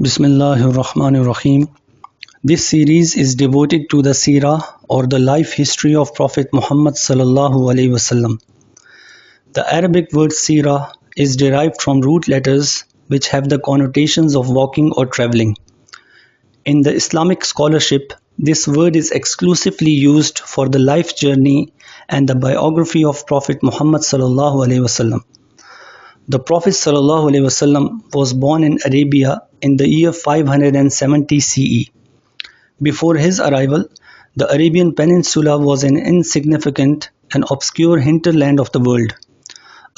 Bismillahir Rahmanir Rahim. This series is devoted to the Seerah or the life history of Prophet Muhammad sallallahu alaihi wasallam. The Arabic word Seerah is derived from root letters which have the connotations of walking or traveling. In the Islamic scholarship, this word is exclusively used for the life journey and the biography of Prophet Muhammad sallallahu alaihi wasallam. The Prophet ﷺ was born in Arabia in the year 570 CE. Before his arrival, the Arabian Peninsula was an insignificant and obscure hinterland of the world.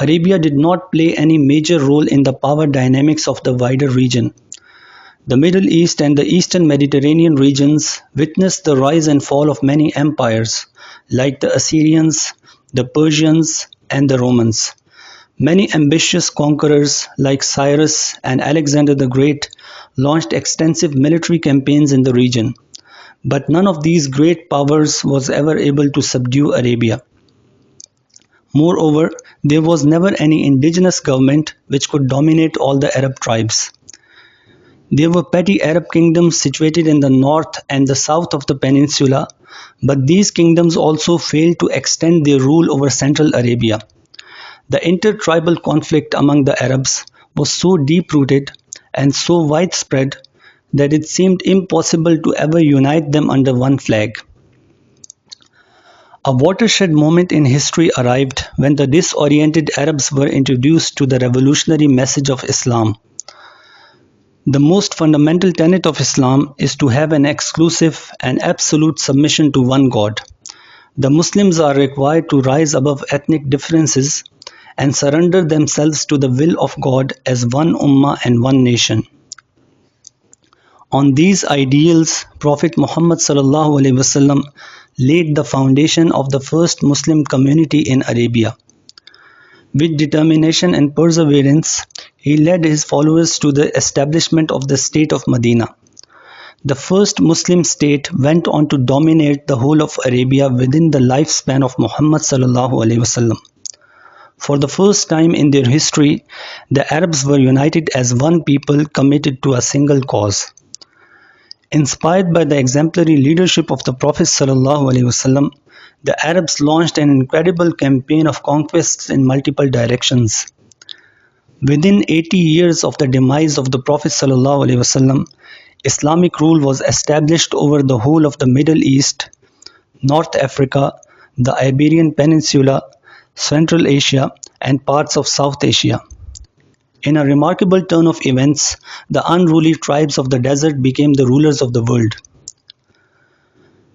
Arabia did not play any major role in the power dynamics of the wider region. The Middle East and the Eastern Mediterranean regions witnessed the rise and fall of many empires, like the Assyrians, the Persians, and the Romans. Many ambitious conquerors like Cyrus and Alexander the Great launched extensive military campaigns in the region, but none of these great powers was ever able to subdue Arabia. Moreover, there was never any indigenous government which could dominate all the Arab tribes. There were petty Arab kingdoms situated in the north and the south of the peninsula, but these kingdoms also failed to extend their rule over central Arabia. The intertribal conflict among the Arabs was so deep-rooted and so widespread that it seemed impossible to ever unite them under one flag. A watershed moment in history arrived when the disoriented Arabs were introduced to the revolutionary message of Islam. The most fundamental tenet of Islam is to have an exclusive and absolute submission to one God. The Muslims are required to rise above ethnic differences and surrender themselves to the will of God as one ummah and one nation. On these ideals, Prophet Muhammad ﷺ laid the foundation of the first Muslim community in Arabia. With determination and perseverance, he led his followers to the establishment of the state of Medina. The first Muslim state went on to dominate the whole of Arabia within the lifespan of Muhammad ﷺ. For the first time in their history, the Arabs were united as one people committed to a single cause. Inspired by the exemplary leadership of the Prophet ﷺ, the Arabs launched an incredible campaign of conquests in multiple directions. Within 80 years of the demise of the Prophet ﷺ, Islamic rule was established over the whole of the Middle East, North Africa, the Iberian Peninsula, Central Asia, and parts of South Asia. In a remarkable turn of events, the unruly tribes of the desert became the rulers of the world.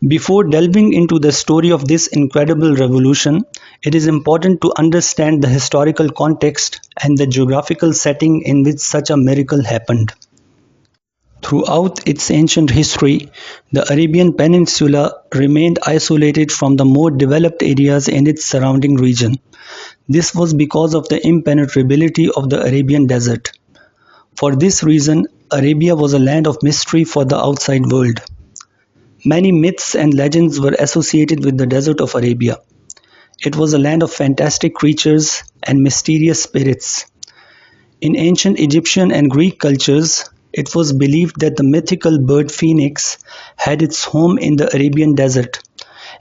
Before delving into the story of this incredible revolution, it is important to understand the historical context and the geographical setting in which such a miracle happened. Throughout its ancient history, the Arabian Peninsula remained isolated from the more developed areas in its surrounding region. This was because of the impenetrability of the Arabian desert. For this reason, Arabia was a land of mystery for the outside world. Many myths and legends were associated with the desert of Arabia. It was a land of fantastic creatures and mysterious spirits. In ancient Egyptian and Greek cultures, it was believed that the mythical bird phoenix had its home in the Arabian desert.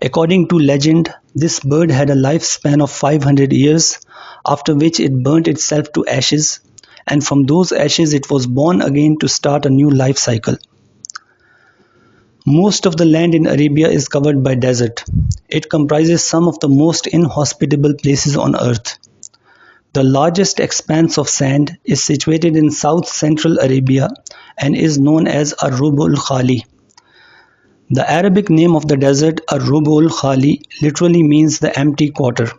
According to legend, this bird had a lifespan of 500 years, after which it burnt itself to ashes, and from those ashes it was born again to start a new life cycle. Most of the land in Arabia is covered by desert. It comprises some of the most inhospitable places on earth. The largest expanse of sand is situated in south-central Arabia and is known as Ar-Rub'ul Khali. The Arabic name of the desert, Ar-Rub'ul Khali, literally means the empty quarter.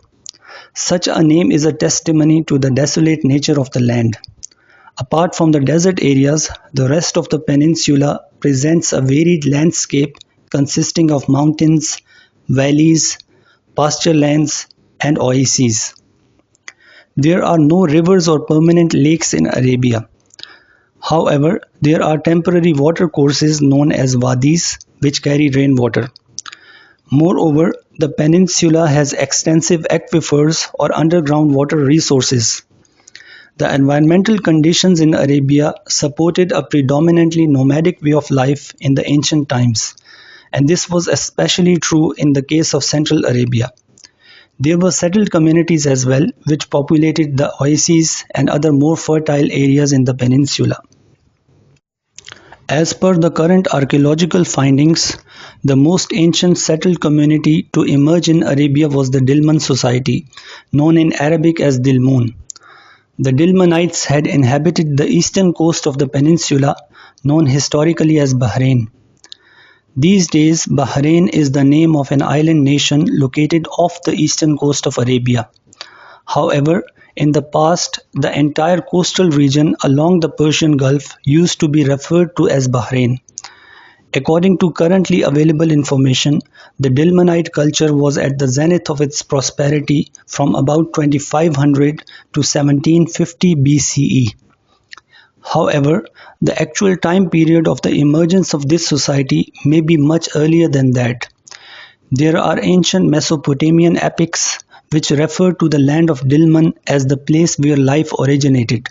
Such a name is a testimony to the desolate nature of the land. Apart from the desert areas, the rest of the peninsula presents a varied landscape consisting of mountains, valleys, pasture lands, and oases. There are no rivers or permanent lakes in Arabia. However, there are temporary watercourses known as wadis which carry rainwater. Moreover, the peninsula has extensive aquifers or underground water resources. The environmental conditions in Arabia supported a predominantly nomadic way of life in the ancient times, and this was especially true in the case of Central Arabia. There were settled communities as well, which populated the oases and other more fertile areas in the peninsula. As per the current archaeological findings, the most ancient settled community to emerge in Arabia was the Dilmun Society, known in Arabic as Dilmun. The Dilmunites had inhabited the eastern coast of the peninsula, known historically as Bahrain. These days, Bahrain is the name of an island nation located off the eastern coast of Arabia. However, in the past, the entire coastal region along the Persian Gulf used to be referred to as Bahrain. According to currently available information, the Dilmunite culture was at the zenith of its prosperity from about 2500 to 1750 BCE. However, the actual time period of the emergence of this society may be much earlier than that. There are ancient Mesopotamian epics which refer to the land of Dilmun as the place where life originated.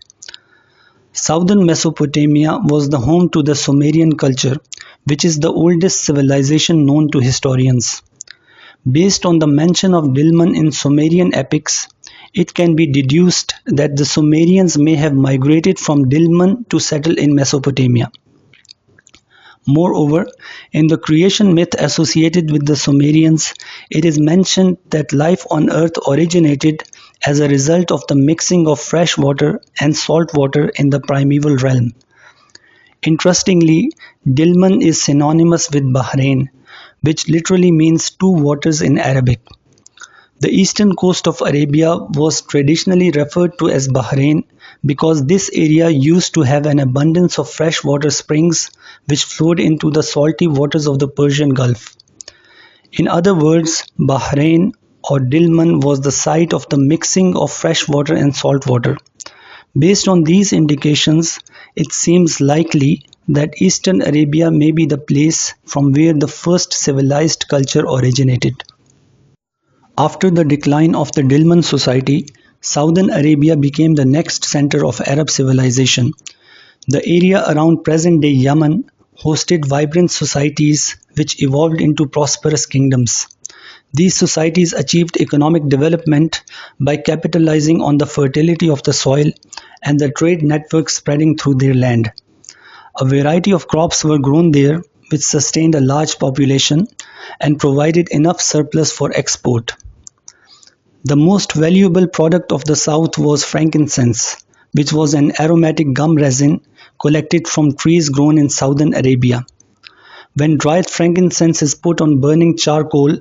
Southern Mesopotamia was the home to the Sumerian culture, which is the oldest civilization known to historians. Based on the mention of Dilmun in Sumerian epics, it can be deduced that the Sumerians may have migrated from Dilmun to settle in Mesopotamia. Moreover, in the creation myth associated with the Sumerians, it is mentioned that life on earth originated as a result of the mixing of fresh water and salt water in the primeval realm. Interestingly, Dilmun is synonymous with Bahrain, which literally means two waters in Arabic. The eastern coast of Arabia was traditionally referred to as Bahrain because this area used to have an abundance of freshwater springs which flowed into the salty waters of the Persian Gulf. In other words, Bahrain or Dilmun was the site of the mixing of fresh water and salt water. Based on these indications, it seems likely that Eastern Arabia may be the place from where the first civilized culture originated. After the decline of the Dilmun Society, Southern Arabia became the next center of Arab civilization. The area around present-day Yemen hosted vibrant societies which evolved into prosperous kingdoms. These societies achieved economic development by capitalizing on the fertility of the soil and the trade networks spreading through their land. A variety of crops were grown there which sustained a large population and provided enough surplus for export. The most valuable product of the south was frankincense, which was an aromatic gum resin collected from trees grown in southern Arabia. When dried frankincense is put on burning charcoal,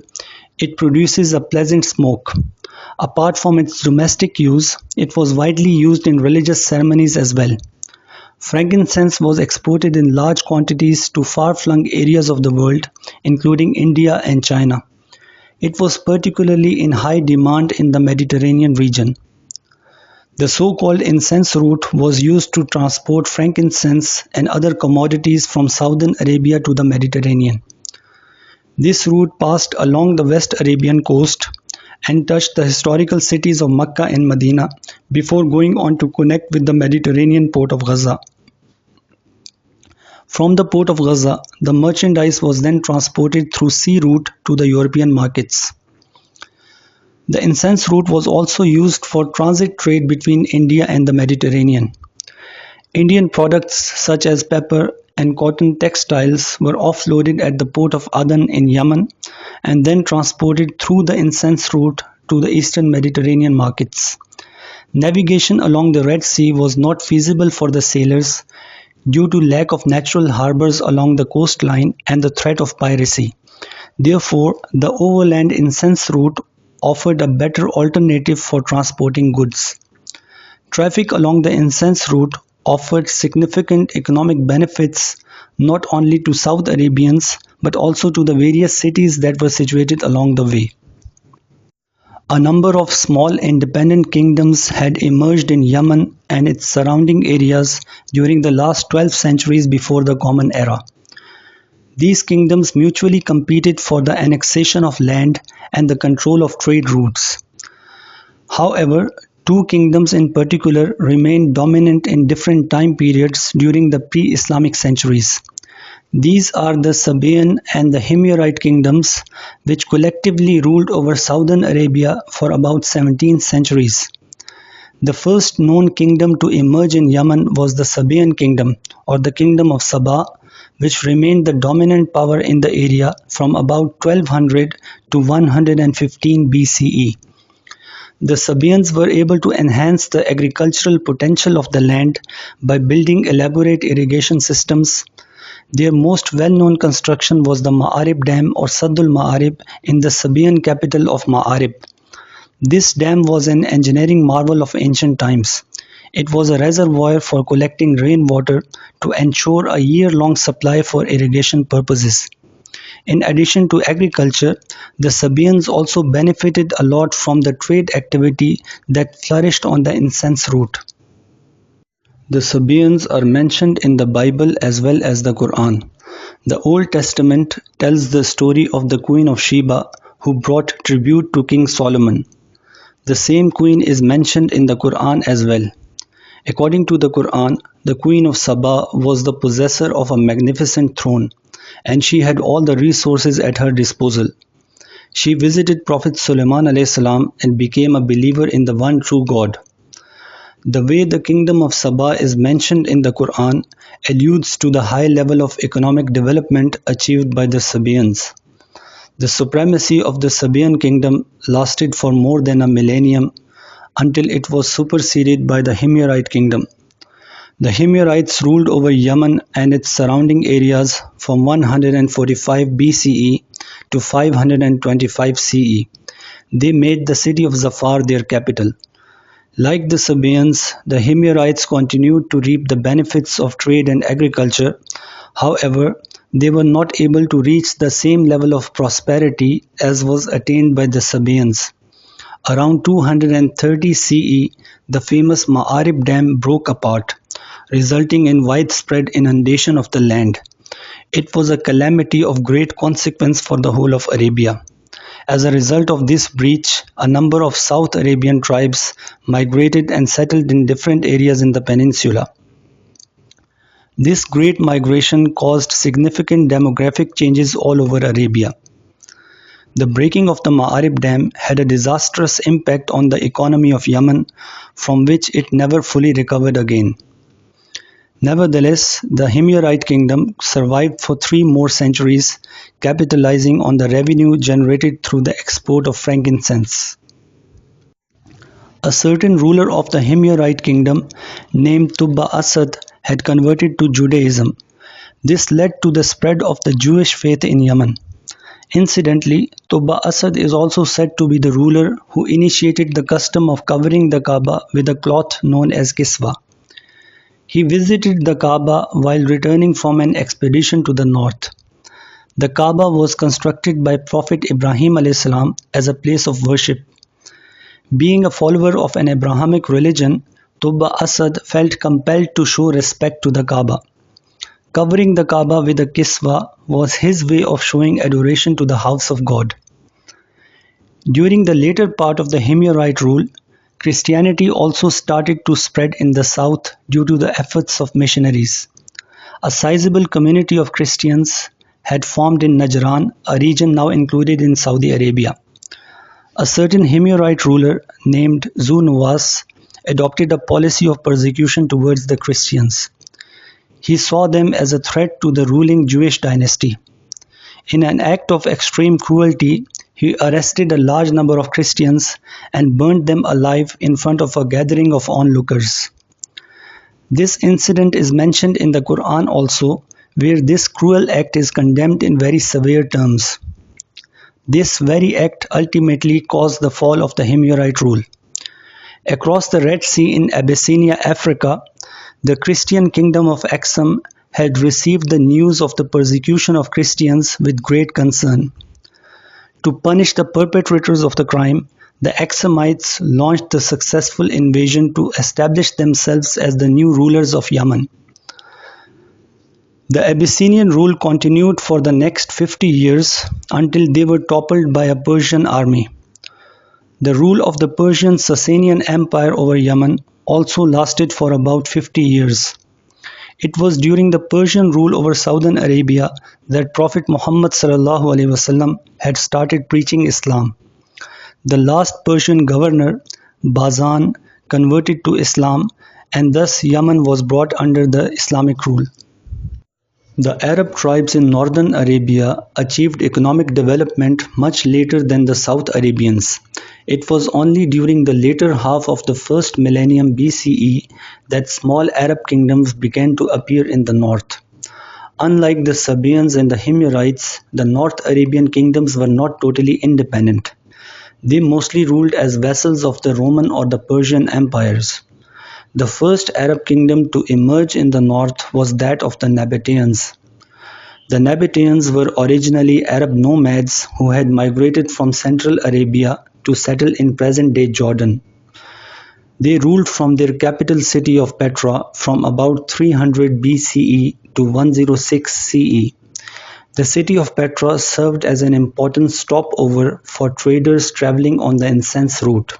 it produces a pleasant smoke. Apart from its domestic use, it was widely used in religious ceremonies as well. Frankincense was exported in large quantities to far-flung areas of the world, including India and China. It was particularly in high demand in the Mediterranean region. The so-called incense route was used to transport frankincense and other commodities from southern Arabia to the Mediterranean. This route passed along the West Arabian coast and touched the historical cities of Makkah and Medina before going on to connect with the Mediterranean port of Gaza. From the port of Gaza, the merchandise was then transported through sea route to the European markets. The incense route was also used for transit trade between India and the Mediterranean. Indian products such as pepper and cotton textiles were offloaded at the port of Aden in Yemen and then transported through the incense route to the eastern Mediterranean markets. Navigation along the Red Sea was not feasible for the sailors due to lack of natural harbors along the coastline and the threat of piracy. Therefore, the overland incense route offered a better alternative for transporting goods. Traffic along the incense route offered significant economic benefits not only to South Arabians but also to the various cities that were situated along the way. A number of small independent kingdoms had emerged in Yemen and its surrounding areas during the last 12 centuries before the Common Era. These kingdoms mutually competed for the annexation of land and the control of trade routes. However, Two kingdoms in particular remained dominant in different time periods during the pre-Islamic centuries. These are the Sabaean and the Himyarite kingdoms, which collectively ruled over southern Arabia for about 17 centuries. The first known kingdom to emerge in Yemen was the Sabaean kingdom, or the kingdom of Saba, which remained the dominant power in the area from about 1200 to 115 BCE. The Sabaeans were able to enhance the agricultural potential of the land by building elaborate irrigation systems. Their most well-known construction was the Ma'arib Dam or Saddul Ma'arib in the Sabaean capital of Ma'arib. This dam was an engineering marvel of ancient times. It was a reservoir for collecting rainwater to ensure a year-long supply for irrigation purposes. In addition to agriculture, the Sabaeans also benefited a lot from the trade activity that flourished on the incense route. The Sabaeans are mentioned in the Bible as well as the Quran. The Old Testament tells the story of the Queen of Sheba who brought tribute to King Solomon. The same queen is mentioned in the Quran as well. According to the Quran, the Queen of Saba was the possessor of a magnificent throne, and she had all the resources at her disposal. She visited Prophet Sulaiman a.s. and became a believer in the one true God. The way the kingdom of Saba is mentioned in the Quran alludes to the high level of economic development achieved by the Sabaeans. The supremacy of the Sabaean kingdom lasted for more than a millennium until it was superseded by the Himyarite kingdom. The Himyarites ruled over Yemen and its surrounding areas from 145 BCE to 525 CE. They made the city of Zafar their capital. Like the Sabaeans, the Himyarites continued to reap the benefits of trade and agriculture. However, they were not able to reach the same level of prosperity as was attained by the Sabaeans. Around 230 CE, the famous Ma'arib Dam broke apart, resulting in widespread inundation of the land. It was a calamity of great consequence for the whole of Arabia. As a result of this breach, a number of South Arabian tribes migrated and settled in different areas in the peninsula. This great migration caused significant demographic changes all over Arabia. The breaking of the Ma'arib Dam had a disastrous impact on the economy of Yemen, from which it never fully recovered again. Nevertheless, the Himyarite kingdom survived for 3 more centuries, capitalizing on the revenue generated through the export of frankincense. A certain ruler of the Himyarite kingdom named P.B.U.H had converted to Judaism. This led to the spread of the Jewish faith in Yemen. Incidentally, P.B.U.H is also said to be the ruler who initiated the custom of covering the Kaaba with a cloth known as kiswa. He visited the Kaaba while returning from an expedition to the north. The Kaaba was constructed by Prophet Ibrahim a.s. as a place of worship. Being a follower of an Abrahamic religion, P.B.U.H felt compelled to show respect to the Kaaba. Covering the Kaaba with a kiswa was his way of showing adoration to the house of God. During the later part of the Himyarite rule, Christianity also started to spread in the south due to the efforts of missionaries. A sizable community of Christians had formed in Najran, a region now included in Saudi Arabia. A certain Himyarite ruler named Zu Nuwas adopted a policy of persecution towards the Christians. He saw them as a threat to the ruling Jewish dynasty. In an act of extreme cruelty, he arrested a large number of Christians and burned them alive in front of a gathering of onlookers. This incident is mentioned in the Quran also, where this cruel act is condemned in very severe terms. This very act ultimately caused the fall of the Himyarite rule. Across the Red Sea in Abyssinia, Africa, the Christian kingdom of Aksum had received the news of the persecution of Christians with great concern. To punish the perpetrators of the crime, the Aksumites launched the successful invasion to establish themselves as the new rulers of Yemen. The Abyssinian rule continued for the next 50 years until they were toppled by a Persian army. The rule of the Persian Sasanian Empire over Yemen also lasted for about 50 years. It was during the Persian rule over southern Arabia that Prophet Muhammad ﷺ had started preaching Islam. The last Persian governor, Bazan, converted to Islam, and thus Yemen was brought under the Islamic rule. The Arab tribes in northern Arabia achieved economic development much later than the South Arabians. It was only during the later half of the first millennium BCE that small Arab kingdoms began to appear in the north. Unlike the Sabaeans and the Himyarites, the North Arabian kingdoms were not totally independent. They mostly ruled as vassals of the Roman or the Persian empires. The first Arab kingdom to emerge in the north was that of the Nabataeans. The Nabataeans were originally Arab nomads who had migrated from Central Arabia to settle in present-day Jordan. They ruled from their capital city of Petra from about 300 BCE to 106 CE. The city of Petra served as an important stopover for traders traveling on the incense route.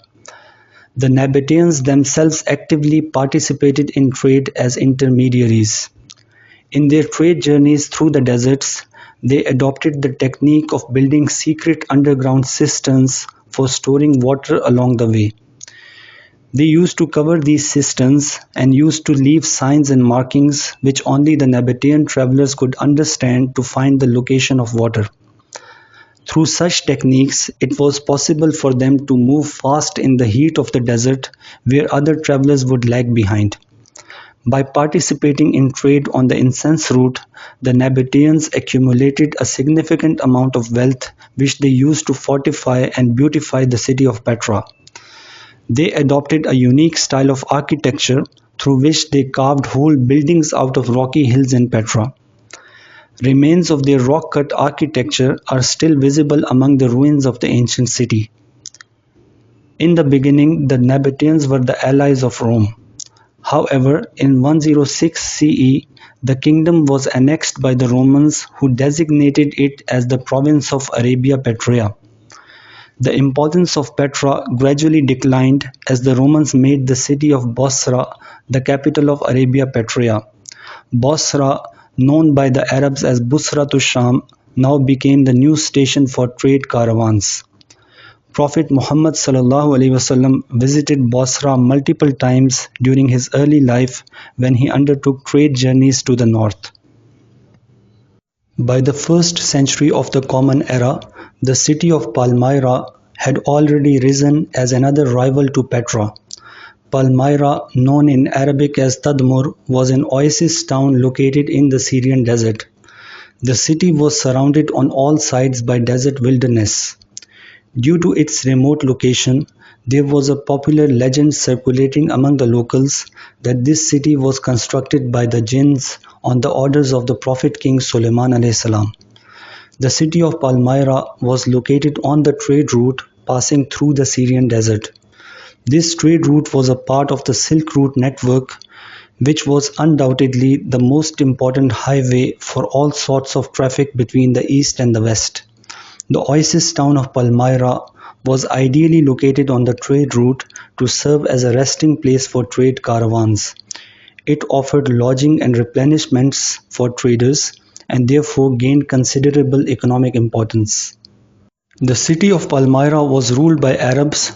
The Nabataeans themselves actively participated in trade as intermediaries. In their trade journeys through the deserts, they adopted the technique of building secret underground cisterns for storing water along the way. They used to cover these cisterns and used to leave signs and markings which only the Nabataean travelers could understand to find the location of water. Through such techniques, it was possible for them to move fast in the heat of the desert where other travelers would lag behind. By participating in trade on the incense route, the Nabataeans accumulated a significant amount of wealth which they used to fortify and beautify the city of Petra. They adopted a unique style of architecture through which they carved whole buildings out of rocky hills in Petra. Remains of their rock-cut architecture are still visible among the ruins of the ancient city. In the beginning, the Nabataeans were the allies of Rome. However, in 106 CE, the kingdom was annexed by the Romans who designated it as the province of Arabia Petraea. The importance of Petra gradually declined as the Romans made the city of Bosra the capital of Arabia Petraea. Bosra, known by the Arabs as Busra to Sham, now became the new station for trade caravans. Prophet Muhammad ﷺ visited Bosra multiple times during his early life when he undertook trade journeys to the north. By the 1st century of the Common Era, the city of Palmyra had already risen as another rival to Petra. Palmyra, known in Arabic as Tadmur, was an oasis town located in the Syrian desert. The city was surrounded on all sides by desert wilderness. Due to its remote location, there was a popular legend circulating among the locals that this city was constructed by the jinns on the orders of the Prophet King Sulaiman a.s. The city of Palmyra was located on the trade route passing through the Syrian desert. This trade route was a part of the Silk Route network, which was undoubtedly the most important highway for all sorts of traffic between the east and the west. The oasis town of Palmyra was ideally located on the trade route to serve as a resting place for trade caravans. It offered lodging and replenishments for traders and therefore gained considerable economic importance. The city of Palmyra was ruled by Arabs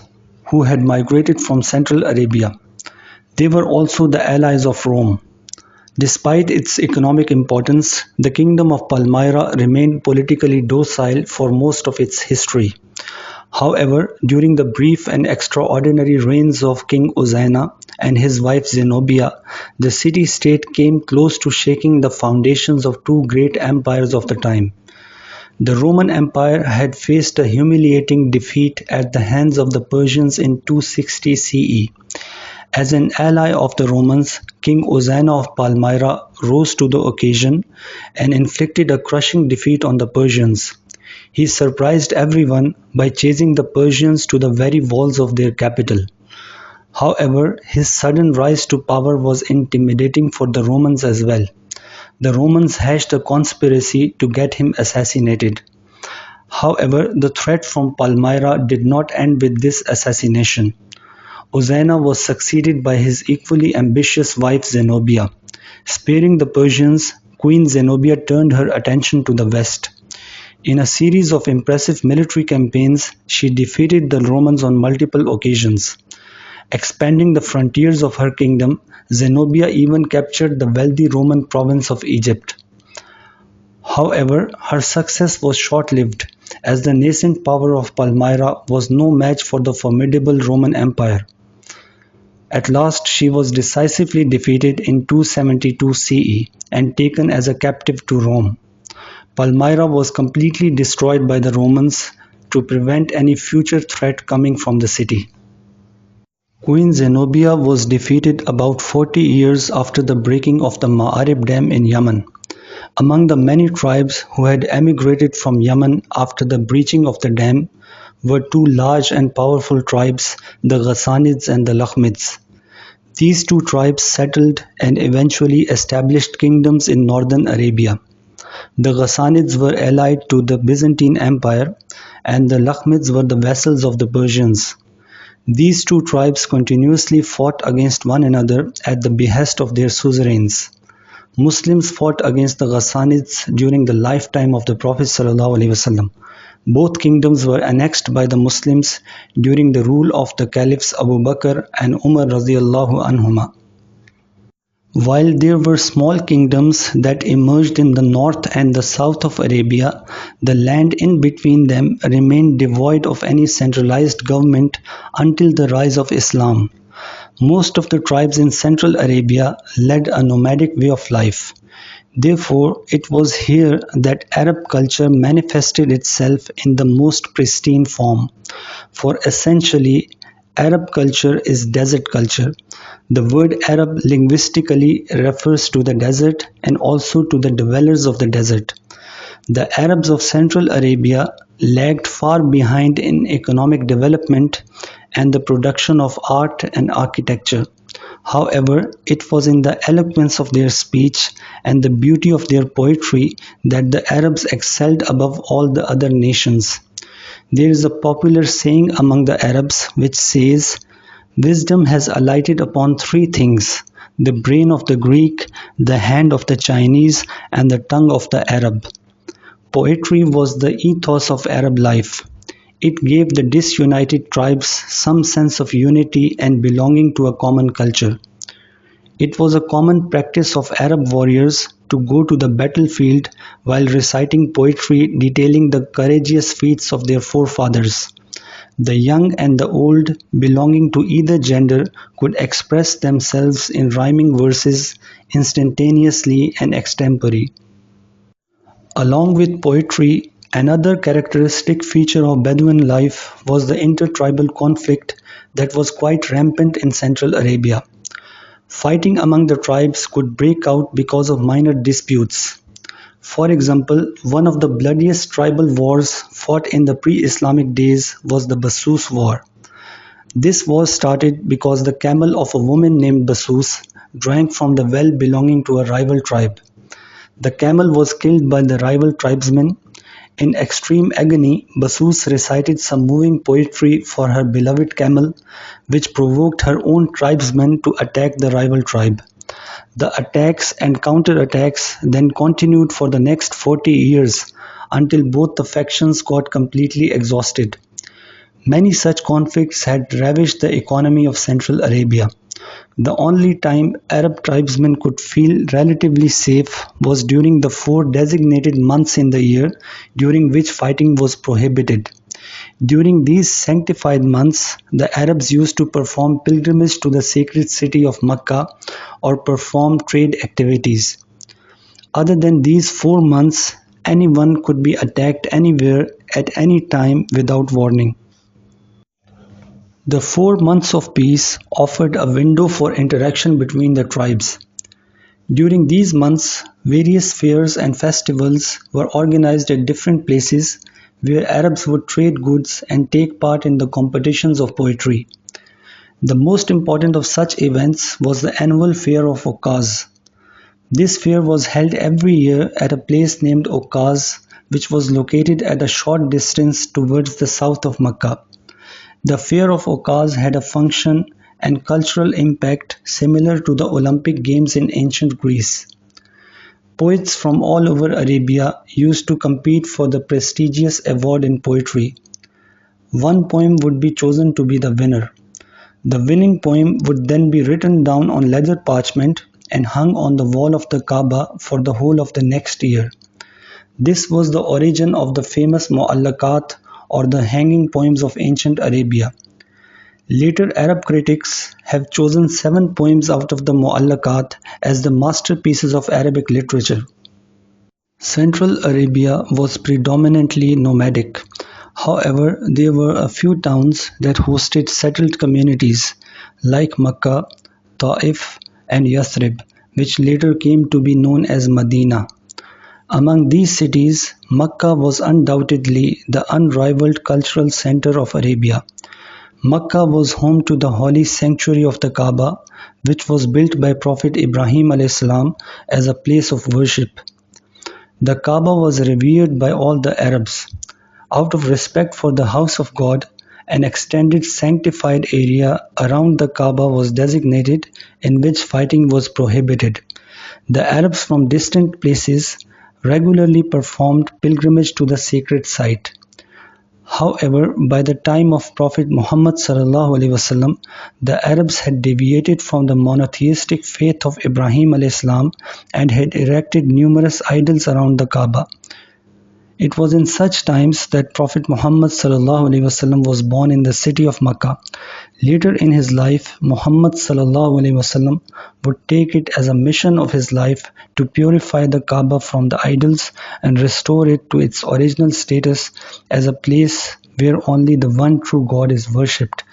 who had migrated from Central Arabia. They were also the allies of Rome. Despite its economic importance, the kingdom of Palmyra remained politically docile for most of its history. However, during the brief and extraordinary reigns of King Uzayna and his wife Zenobia, the city-state came close to shaking the foundations of two great empires of the time. The Roman Empire had faced a humiliating defeat at the hands of the Persians in 260 CE. As an ally of the Romans, King Uzayna of Palmyra rose to the occasion and inflicted a crushing defeat on the Persians. He surprised everyone by chasing the Persians to the very walls of their capital. However, his sudden rise to power was intimidating for the Romans as well. The Romans hatched a conspiracy to get him assassinated. However, the threat from Palmyra did not end with this assassination. Uzayna was succeeded by his equally ambitious wife Zenobia. Sparing the Persians, Queen Zenobia turned her attention to the west. In a series of impressive military campaigns, she defeated the Romans on multiple occasions. Expanding the frontiers of her kingdom, Zenobia even captured the wealthy Roman province of Egypt. However, her success was short-lived, as the nascent power of Palmyra was no match for the formidable Roman Empire. At last she was decisively defeated in 272 CE and taken as a captive to Rome. Palmyra was completely destroyed by the Romans to prevent any future threat coming from the city. Queen Zenobia was defeated about 40 years after the breaking of the Ma'arib Dam in Yemen. Among the many tribes who had emigrated from Yemen after the breaching of the dam were two large and powerful tribes, the Ghassanids and the Lakhmids. These two tribes settled and eventually established kingdoms in northern Arabia. The Ghassanids were allied to the Byzantine Empire, and the Lakhmids were the vassals of the Persians. These two tribes continuously fought against one another at the behest of their suzerains. Muslims fought against the Ghassanids during the lifetime of the Prophet ﷺ. Both kingdoms were annexed by the Muslims during the rule of the Caliphs Abu Bakr and Umar radiallahu anhuma. While there were small kingdoms that emerged in the north and the south of Arabia, the land in between them remained devoid of any centralized government until the rise of Islam. Most of the tribes in central Arabia led a nomadic way of life. Therefore, it was here that Arab culture manifested itself in the most pristine form. For essentially, Arab culture is desert culture. The word Arab linguistically refers to the desert and also to the dwellers of the desert. The Arabs of Central Arabia lagged far behind in economic development and the production of art and architecture. However, it was in the eloquence of their speech and the beauty of their poetry that the Arabs excelled above all the other nations. There is a popular saying among the Arabs which says, "Wisdom has alighted upon three things: the brain of the Greek, the hand of the Chinese, and the tongue of the Arab." Poetry was the ethos of Arab life. It gave the disunited tribes some sense of unity and belonging to a common culture. It was a common practice of Arab warriors to go to the battlefield while reciting poetry detailing the courageous feats of their forefathers. The young and the old, belonging to either gender, could express themselves in rhyming verses instantaneously and extempore. Along with poetry, another characteristic feature of Bedouin life was the intertribal conflict that was quite rampant in Central Arabia. Fighting among the tribes could break out because of minor disputes. For example, one of the bloodiest tribal wars fought in the pre-Islamic days was the Bassus War. This war started because the camel of a woman named Bassus drank from the well belonging to a rival tribe. The camel was killed by the rival tribesmen. In extreme agony, Bassus recited some moving poetry for her beloved camel, which provoked her own tribesmen to attack the rival tribe. The attacks and counterattacks then continued for the next 40 years until both the factions got completely exhausted. Many such conflicts had ravaged the economy of Central Arabia. The only time Arab tribesmen could feel relatively safe was during the 4 designated months in the year during which fighting was prohibited. During these sanctified months, the Arabs used to perform pilgrimage to the sacred city of Makkah or perform trade activities. Other than these 4 months, anyone could be attacked anywhere at any time without warning. The 4 months of peace offered a window for interaction between the tribes. During these months, various fairs and festivals were organized at different places where Arabs would trade goods and take part in the competitions of poetry. The most important of such events was the annual fair of Okaz. This fair was held every year at a place named Okaz, which was located at a short distance towards the south of Makkah. The Fair of Okaz had a function and cultural impact similar to the Olympic Games in ancient Greece. Poets from all over Arabia used to compete for the prestigious award in poetry. One poem would be chosen to be the winner. The winning poem would then be written down on leather parchment and hung on the wall of the Kaaba for the whole of the next year. This was the origin of the famous Mu'allaqat or the hanging poems of ancient Arabia. Later Arab critics have chosen 7 poems out of the Mu'allaqat as the masterpieces of Arabic literature. Central Arabia was predominantly nomadic. However, there were a few towns that hosted settled communities like Makkah, Ta'if, and Yathrib, which later came to be known as Medina. Among these cities, Makkah was undoubtedly the unrivaled cultural center of Arabia. Makkah was home to the holy sanctuary of the Kaaba, which was built by Prophet Ibrahim a.s. as a place of worship. The Kaaba was revered by all the Arabs. Out of respect for the house of God, an extended sanctified area around the Kaaba was designated in which fighting was prohibited. The Arabs from distant places regularly performed pilgrimage to the sacred site. However, by the time of Prophet Muhammad ﷺ, the Arabs had deviated from the monotheistic faith of Ibrahim a.s. and had erected numerous idols around the Kaaba. It was in such times that Prophet Muhammad ﷺ was born in the city of Makkah. Later in his life, Muhammad ﷺ would take it as a mission of his life to purify the Kaaba from the idols and restore it to its original status as a place where only the one true God is worshipped.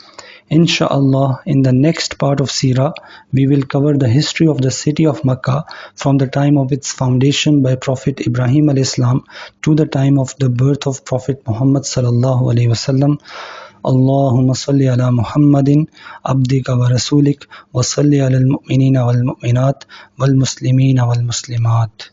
Insha'Allah, in the next part of Seerah, we will cover the history of the city of Makkah from the time of its foundation by Prophet Ibrahim a.s. to the time of the birth of Prophet Muhammad sallallahu alaihi wasallam. Allahumma salli ala Muhammadin abdika wa rasulik wa salli ala al-mu'minina wal mu'minat wal muslimina wal muslimat.